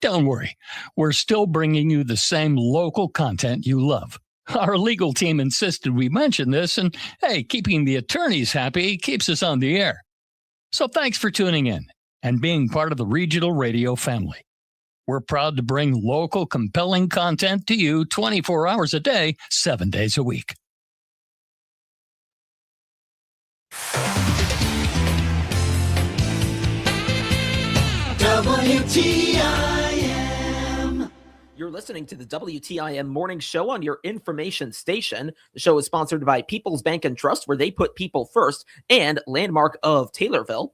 Don't worry, we're still bringing you the same local content you love. Our legal team insisted we mention this, and hey, keeping the attorneys happy keeps us on the air. So thanks for tuning in and being part of the Regional Radio family. We're proud to bring local, compelling content to you 24 hours a day, 7 days a week. WTIM. You're listening to the WTIM Morning Show on your information station. The show is sponsored by People's Bank and Trust, where they put people first, and Landmark of Taylorville.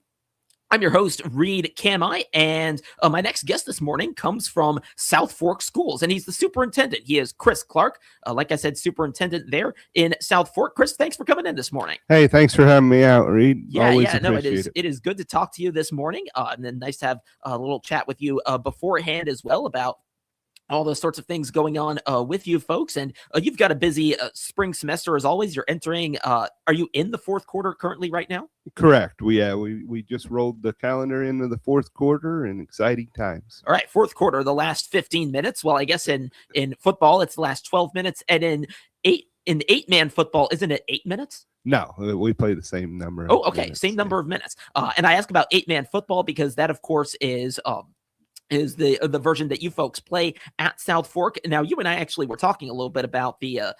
I'm your host, Reed Kamai, and my next guest this morning comes from South Fork Schools, and he's the superintendent. He is Chris Clark, like I said, superintendent there in South Fork. Chris, thanks for coming in this morning. Hey, thanks for having me out, Reed. Always appreciate it. It is good to talk to you this morning, and then nice to have a little chat with you beforehand as well about all those sorts of things going on with you folks. And you've got a busy spring semester as always. You're entering, are you in the fourth quarter currently right now? Correct. We just rolled the calendar into the fourth quarter, and exciting times. All right, fourth quarter, the last 15 minutes. Well, I guess in football, it's the last 12 minutes. And in eight-man football, isn't it 8 minutes? No, we play the same number. Oh, okay, same number of minutes. And I ask about eight-man football because that, of course, is the version that you folks play at South Fork. Now, you and I actually were talking a little bit about the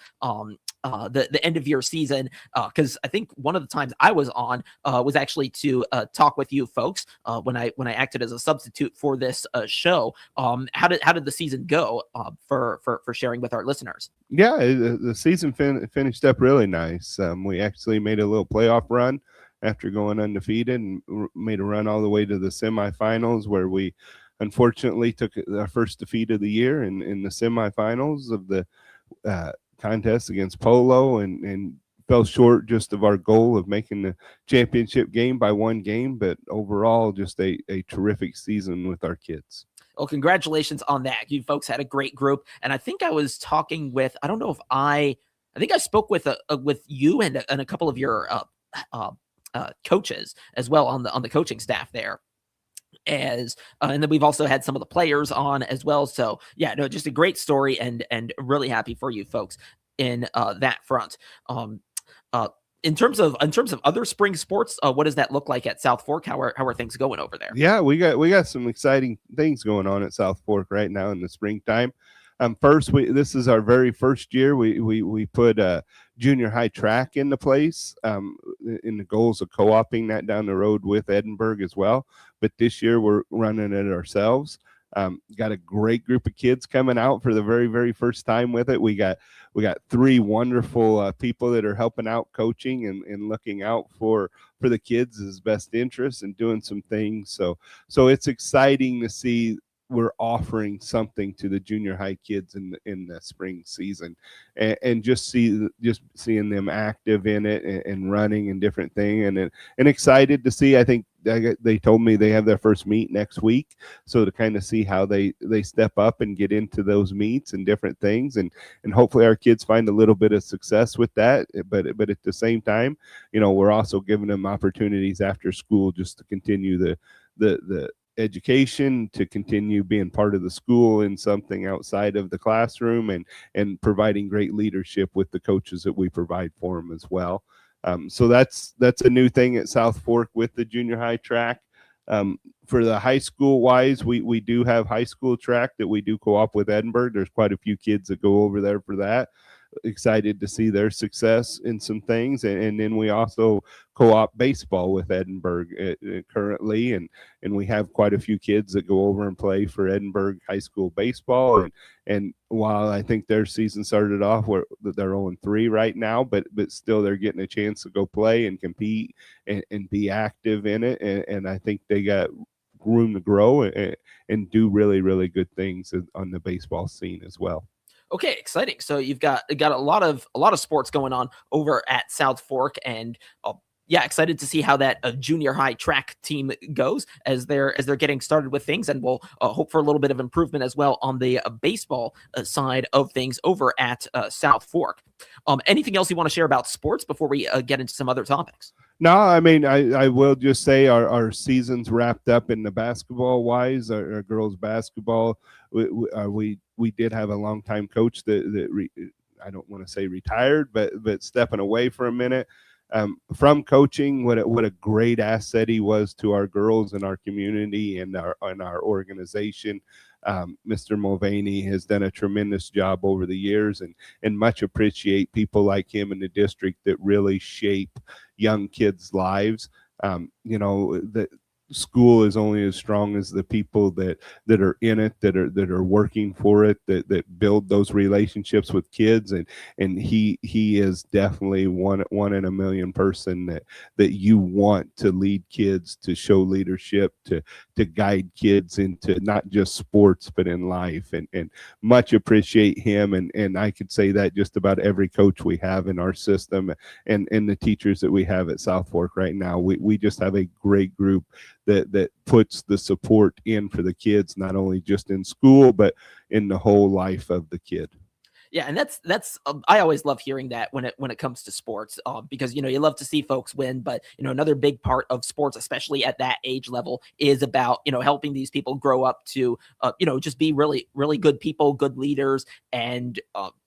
end of year season, because I think one of the times I was on was actually to talk with you folks when I acted as a substitute for this show. How did the season go for sharing with our listeners? Yeah, the season finished up really nice. We actually made a little playoff run after going undefeated, and made a run all the way to the semifinals, where we unfortunately took our first defeat of the year in the semifinals of the contest against Polo, and fell short just of our goal of making the championship game by one game. But overall, just a terrific season with our kids. Well, congratulations on that. You folks had a great group. And I think I was talking with, I don't know if I think I spoke with you and a couple of your coaches as well on the coaching staff there. And then we've also had some of the players on as well. So yeah, no, just a great story, and really happy for you folks in that front. In terms of other spring sports, what does that look like at South Fork? How are things going over there? Yeah, we got some exciting things going on at South Fork right now in the springtime. First, this is our very first year. We put junior high track into place in the goals of co-oping that down the road with Edinburgh as well. But this year we're running it ourselves. Got a great group of kids coming out for the very, very first time with it. We got three wonderful people that are helping out coaching and looking out for the kids' best interests and doing some things. So it's exciting to see we're offering something to the junior high kids in the spring season, and just seeing them active in it and running and different thing, and excited to see. I think they told me they have their first meet next week, so to kind of see how they step up and get into those meets and different things, and hopefully our kids find a little bit of success with that. But at the same time, we're also giving them opportunities after school just to continue the education, to continue being part of the school in something outside of the classroom, and providing great leadership with the coaches that we provide for them as well. So that's a new thing at South Fork with the junior high track. For the high school wise, we do have high school track that we do co-op with Edinburgh. There's quite a few kids that go over there for that. Excited to see their success in some things, and then we also co-op baseball with Edinburgh currently, and we have quite a few kids that go over and play for Edinburgh high school baseball, and while I think their season started off where they're 0-3 right now, but still they're getting a chance to go play and compete and be active in it, and I think they got room to grow and do really, really good things on the baseball scene as well. Okay, exciting. So you've got a lot of sports going on over at South Fork, and Yeah, excited to see how that junior high track team goes as they're getting started with things, and we'll hope for a little bit of improvement as well on the baseball side of things over at South Fork. Anything else you want to share about sports before we get into some other topics? No, I mean, I will just say our season's wrapped up in the basketball wise, our girls basketball. We did have a longtime coach that I don't want to say retired, but stepping away for a minute from coaching. What a great asset he was to our girls and our community and our organization. Mr. Mulvaney has done a tremendous job over the years, and much appreciate people like him in the district that really shape young kids' lives. The school is only as strong as the people that are in it, that are working for it, that build those relationships with kids, and he is definitely one in a million person that you want to lead kids, to show leadership, to guide kids into not just sports but in life, and much appreciate him, and I could say that just about every coach we have in our system, and the teachers that we have at South Fork right now. We just have a great group that puts the support in for the kids, not only just in school, but in the whole life of the kid. Yeah, and that's I always love hearing that when it comes to sports, because you love to see folks win, but another big part of sports, especially at that age level, is about helping these people grow up to just be really really good people, good leaders, and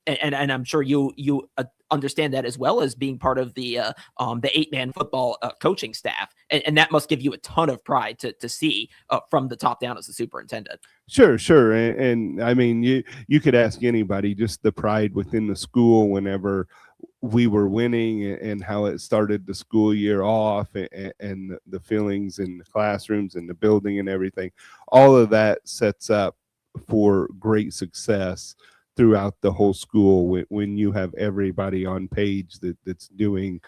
I'm sure you understand that as well as being part of the 8-man football coaching staff, and that must give you a ton of pride to see from the top down as the superintendent. Sure, and I mean, you could ask anybody just the pride within the school whenever we were winning, and how it started the school year off, and the feelings in the classrooms and the building and everything. All of that sets up for great success throughout the whole school when you have everybody on page that's doing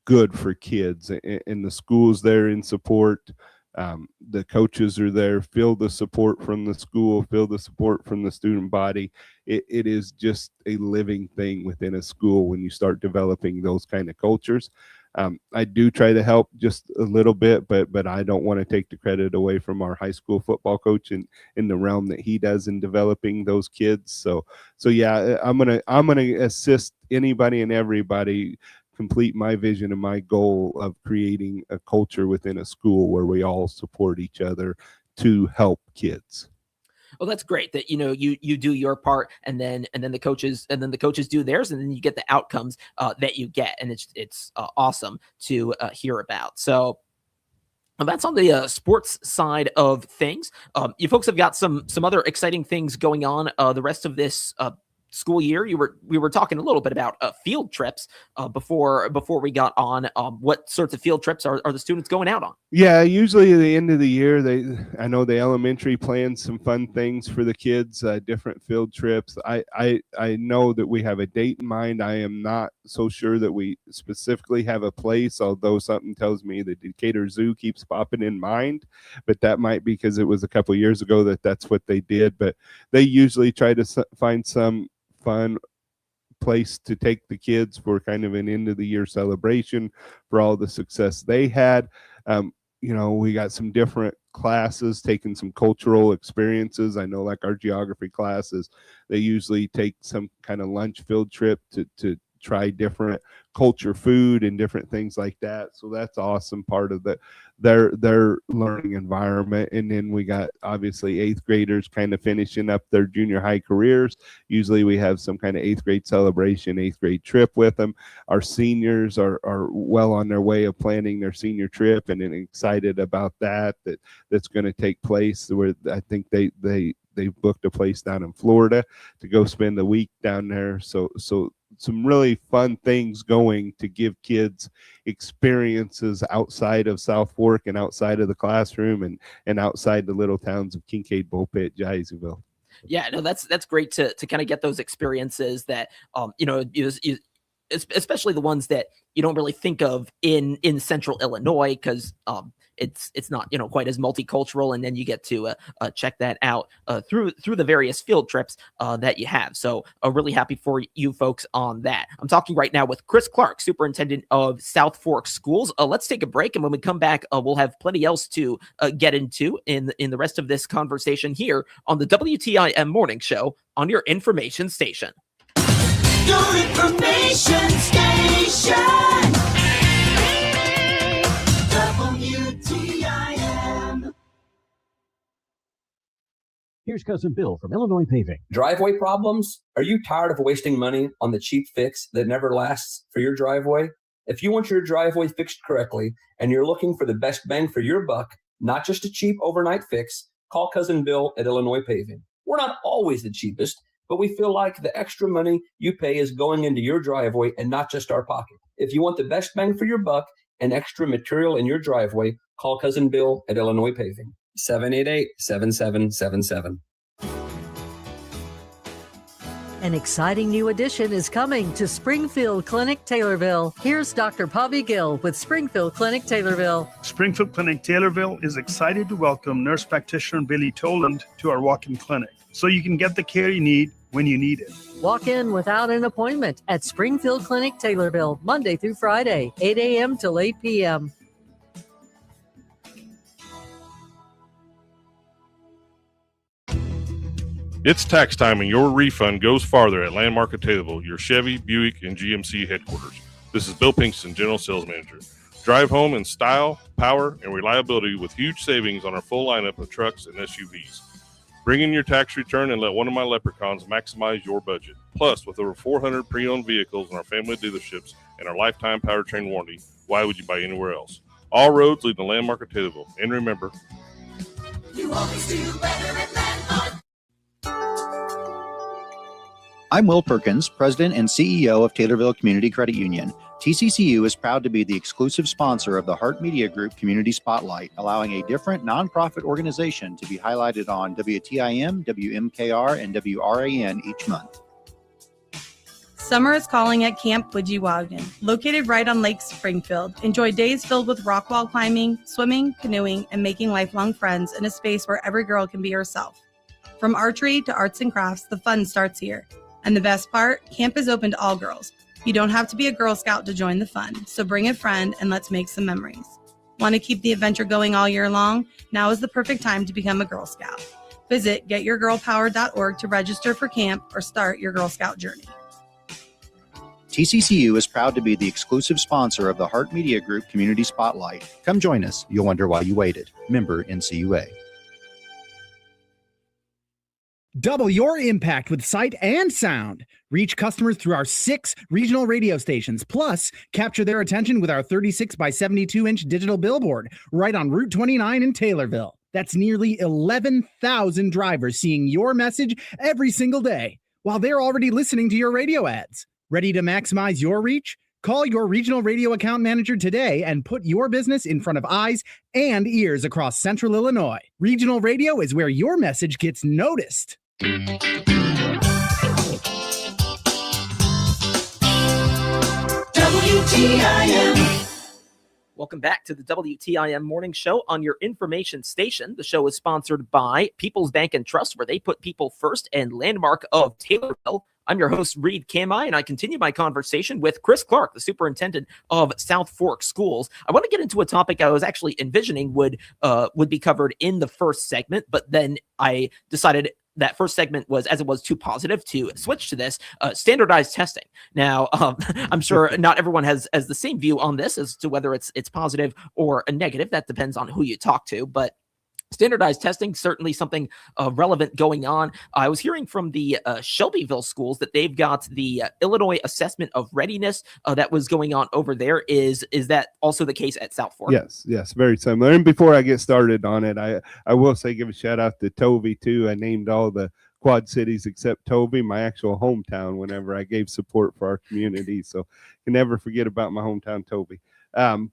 good for kids, and the school's there in support. The coaches are there, feel the support from the school, feel the support from the student body. It is just a living thing within a school when you start developing those kind of cultures. I do try to help just a little bit, but I don't want to take the credit away from our high school football coach in the realm that he does in developing those kids. So yeah, I'm gonna assist anybody and everybody complete my vision and my goal of creating a culture within a school where we all support each other to help kids. Well, that's great that you do your part, and then the coaches do theirs, and then you get the outcomes that you get, and it's awesome to hear about. So that's on the sports side of things. You folks have got some other exciting things going on the rest of this school year. We were talking a little bit about field trips before we got on. What sorts of field trips are the students going out on? Yeah, usually at the end of the year, I know the elementary plans some fun things for the kids, different field trips. I know that we have a date in mind. I am not so sure that we specifically have a place, although something tells me the Decatur Zoo keeps popping in mind, but that might be because it was a couple years ago that's what they did. But they usually try to find some fun place to take the kids for kind of an end of the year celebration for all the success they had. We got some different classes taking some cultural experiences. I know, like our geography classes, they usually take some kind of lunch field trip to try different culture food and different things like that. So that's awesome part of their learning environment. And then we got obviously 8th graders kind of finishing up their junior high careers. Usually we have some kind of 8th grade celebration, 8th grade trip with them. Our seniors are well on their way of planning their senior trip, and excited about that's going to take place, where I think they've booked a place down in Florida to go spend a week down there. So some really fun things going to give kids experiences outside of South Fork and outside of the classroom and outside the little towns of Kincaid, Bullpit, Jaysville. Yeah, no, that's great to kind of get those experiences that especially the ones that you don't really think of in central Illinois, because it's not quite as multicultural, and then you get to check that out through the various field trips that you have. So really happy for you folks on that. I'm talking right now with Chris Clark, superintendent of South Fork Schools. Let's take a break, and when we come back, we'll have plenty else to get into in the rest of this conversation here on the WTIM Morning Show on your information station. Your information station. WTIM. Here's Cousin Bill from Illinois Paving. Driveway problems? Are you tired of wasting money on the cheap fix that never lasts for your driveway? If you want your driveway fixed correctly and you're looking for the best bang for your buck, not just a cheap overnight fix, call Cousin Bill at Illinois Paving. We're not always the cheapest, but we feel like the extra money you pay is going into your driveway and not just our pocket. If you want the best bang for your buck and extra material in your driveway, call Cousin Bill at Illinois Paving. 788-7777. An exciting new addition is coming to Springfield Clinic Taylorville. Here's Dr. Pavi Gill with Springfield Clinic Taylorville. Springfield Clinic Taylorville is excited to welcome nurse practitioner Billy Toland to our walk-in clinic, so you can get the care you need when you need it. Walk in without an appointment at Springfield Clinic Taylorville, Monday through Friday, 8 a.m. till 8 p.m. It's tax time and your refund goes farther at Landmark at Taylorville, your Chevy, Buick, and GMC headquarters. This is Bill Pinkston, General Sales Manager. Drive home in style, power, and reliability with huge savings on our full lineup of trucks and SUVs. Bring in your tax return and let one of my leprechauns maximize your budget. Plus, with over 400 pre-owned vehicles in our family dealerships and our lifetime powertrain warranty, why would you buy anywhere else? All roads lead to Landmark at Taylorville. And remember, You always do better at Landmark. I'm Will Perkins, President and CEO of Taylorville Community Credit Union. TCCU is proud to be the exclusive sponsor of the Hart Media Group Community Spotlight, allowing a different nonprofit organization to be highlighted on WTIM, WMKR, and WRAN each month. Summer is calling at Camp Widgewagon, located right on Lake Springfield. Enjoy days filled with rock wall climbing, swimming, canoeing, and making lifelong friends in a space where every girl can be herself. From archery to arts and crafts, the fun starts here. And the best part, camp is open to all girls. You don't have to be a Girl Scout to join the fun, so bring a friend and let's make some memories. Want to keep the adventure going all year long? Now is the perfect time to become a Girl Scout. Visit getyourgirlpower.org to register for camp or start your Girl Scout journey. TCCU is proud to be the exclusive sponsor of the Hart Media Group Community Spotlight. Come join us. You'll wonder why you waited. Member NCUA. Double your impact with sight and sound. Reach customers through our 6 regional radio stations. Plus, capture their attention with our 36 by 72-inch digital billboard right on Route 29 in Taylorville. That's nearly 11,000 drivers seeing your message every single day while they're already listening to your radio ads. Ready to maximize your reach? Call your regional radio account manager today and put your business in front of eyes and ears across Central Illinois. Regional radio is where your message gets noticed. WTIM. Welcome back to the WTIM Morning Show on your information station. The show is sponsored by People's Bank and Trust, where they put people first, and Landmark of Taylorville. I'm your host, Reed Kamai, and I continue my conversation with Chris Clark, the superintendent of South Fork Schools. I want to get into a topic I was actually envisioning would be covered in the first segment, but then I decided that first segment was, as it was too positive, to switch to this standardized testing. Now, I'm sure not everyone has the same view on this as to whether it's positive or a negative. That depends on who you talk to, but standardized testing, certainly something relevant going on. I was hearing from the Shelbyville schools that they've got the Illinois Assessment of Readiness that was going on over there. Is that also the case at South Fork? Yes, very similar. And before I get started on it, I will say, give a shout out to Tovey too. I named all the Quad Cities except Tovey, my actual hometown, whenever I gave support for our community. So can never forget about my hometown, Tovey.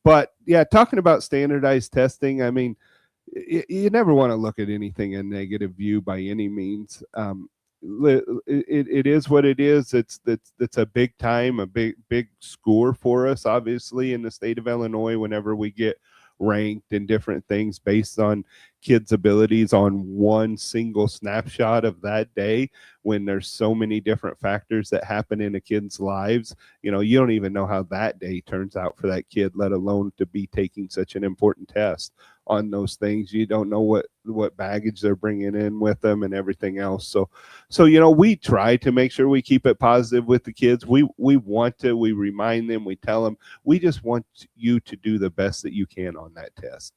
But yeah, talking about standardized testing, I mean, you never want to look at anything in negative view by any means. It is what it is. It's a big time, a big score for us, obviously, in the state of Illinois. Whenever we get ranked and different things based on kids' abilities on one single snapshot of that day, when there's so many different factors that happen in a kid's lives. You don't even know how that day turns out for that kid, let alone to be taking such an important test on those things. You don't know what baggage they're bringing in with them and everything else. So we try to make sure we keep it positive with the kids. We remind them, we tell them, we just want you to do the best that you can on that test.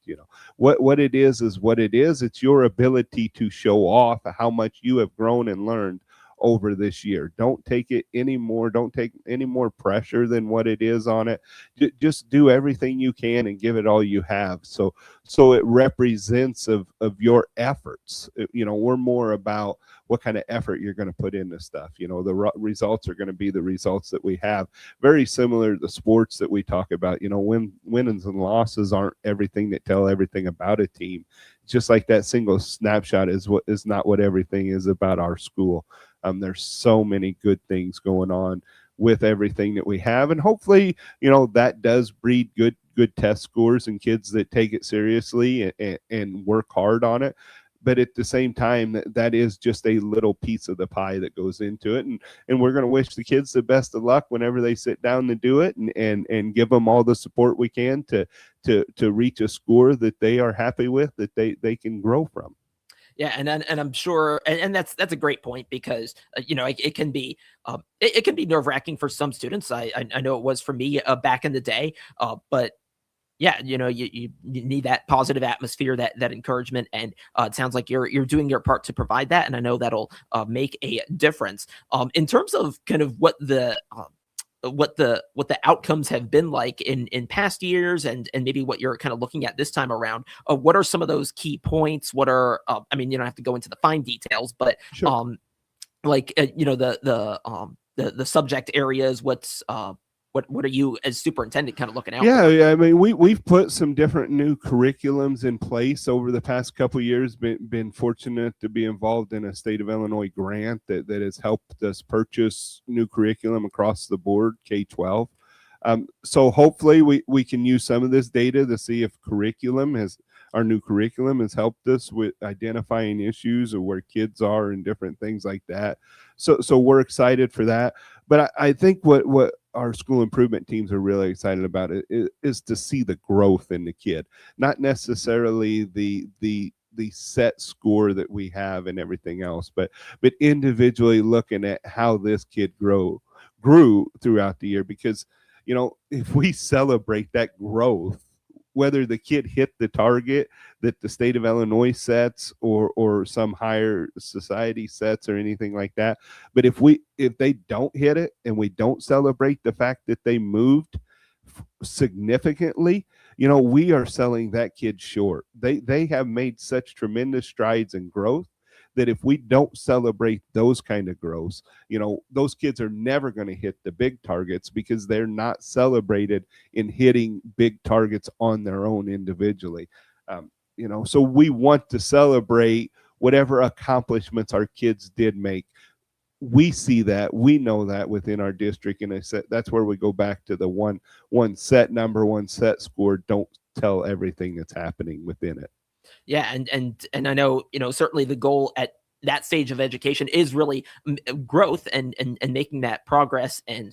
What it is what it is. It's your ability to show off how much you have grown and learned over this year. Don't take it anymore. Don't take any more pressure than what it is on it. Just do everything you can and give it all you have. So it represents of your efforts. We're more about what kind of effort you're going to put into stuff. The results are going to be the results that we have. Very similar to the sports that we talk about. Wins and losses aren't everything that tell everything about a team. Just like that single snapshot is not what everything is about our school. There's so many good things going on with everything that we have, and hopefully, that does breed good test scores and kids that take it seriously and work hard on it. But at the same time, that is just a little piece of the pie that goes into it, and we're going to wish the kids the best of luck whenever they sit down to do it, and give them all the support we can to reach a score that they are happy with, that they can grow from. Yeah, and I'm sure, and that's a great point, because it can be it can be nerve-wracking for some students. I know it was for me back in the day, but yeah, you need that positive atmosphere, that encouragement, and it sounds like you're doing your part to provide that, and I know that'll make a difference. In terms of kind of what the outcomes have been like in past years, and maybe what you're kind of looking at this time around, what are some of those key points? What are you don't have to go into the fine details, but sure. The subject areas, what are you as superintendent kind of looking out for? Yeah, I mean, we've put some different new curriculums in place over the past couple of years. Been fortunate to be involved in a state of Illinois grant that has helped us purchase new curriculum across the board, K-12. So hopefully we can use some of this data to see if our new curriculum has helped us with identifying issues or where kids are and different things like that. So we're excited for that. But I think what our school improvement teams are really excited about is to see the growth in the kid, not necessarily the set score that we have and everything else, but individually looking at how this kid grew throughout the year. Because if we celebrate that growth, whether the kid hit the target that the state of Illinois sets or some higher society sets or anything like that, but if they don't hit it and we don't celebrate the fact that they moved significantly, we are selling that kid short. They have made such tremendous strides in growth that if we don't celebrate those kind of growths, those kids are never going to hit the big targets because they're not celebrated in hitting big targets on their own individually. So we want to celebrate whatever accomplishments our kids did make. We see that, we know that within our district, and that's where we go back to the one set number, one set score. Don't tell everything that's happening within it. Yeah, and I know, certainly the goal at that stage of education is really growth and making that progress, and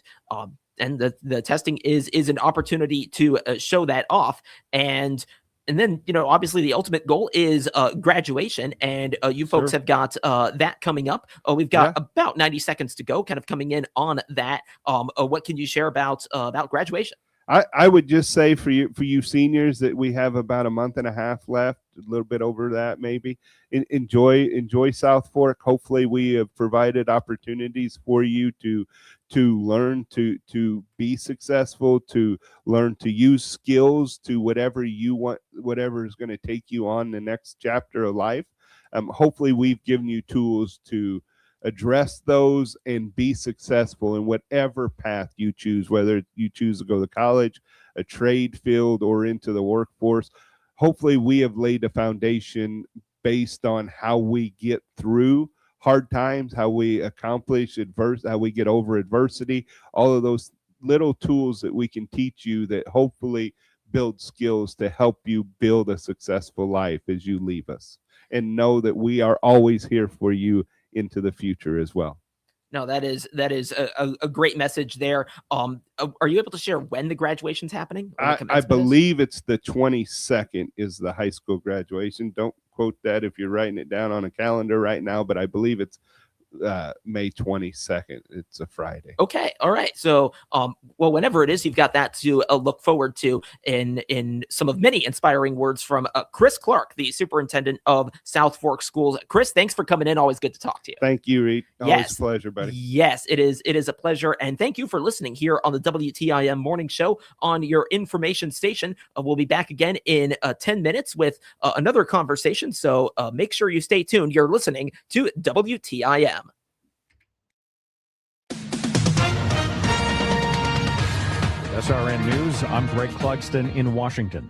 the testing is an opportunity to show that off, and then obviously the ultimate goal is graduation, and you folks Sure. have got that coming up. We've got about 90 seconds to go, kind of coming in on that. What can you share about graduation? I would just say for you seniors that we have about a month and a half left, a little bit over that maybe. Enjoy South Fork. Hopefully we have provided opportunities for you to learn to be successful, to learn to use skills to whatever you want, whatever is going to take you on the next chapter of life. Hopefully we've given you tools to address those and be successful in whatever path you choose, whether you choose to go to college, a trade field, or into the workforce. Hopefully we have laid a foundation based on how we get through hard times, how we accomplish how we get over adversity, all of those little tools that we can teach you that hopefully build skills to help you build a successful life as you leave us. And know that we are always here for you into the future as well. No, that is a great message there. Are you able to share when the graduation's happening? I believe it's the 22nd is the high school graduation. Don't quote that if you're writing it down on a calendar right now, but I believe it's May 22nd. It's a Friday. Okay. All right. So, well, whenever it is, you've got that to look forward to in some of many inspiring words from Chris Clark, the superintendent of South Fork Schools. Chris, thanks for coming in. Always good to talk to you. Thank you, Reed. Always Yes. a pleasure, buddy. Yes, it is. It is a pleasure. And thank you for listening here on the WTIM morning show on your information station. We'll be back again in 10 minutes with another conversation. So make sure you stay tuned. You're listening to WTIM. SRN News, I'm Greg Clugston in Washington.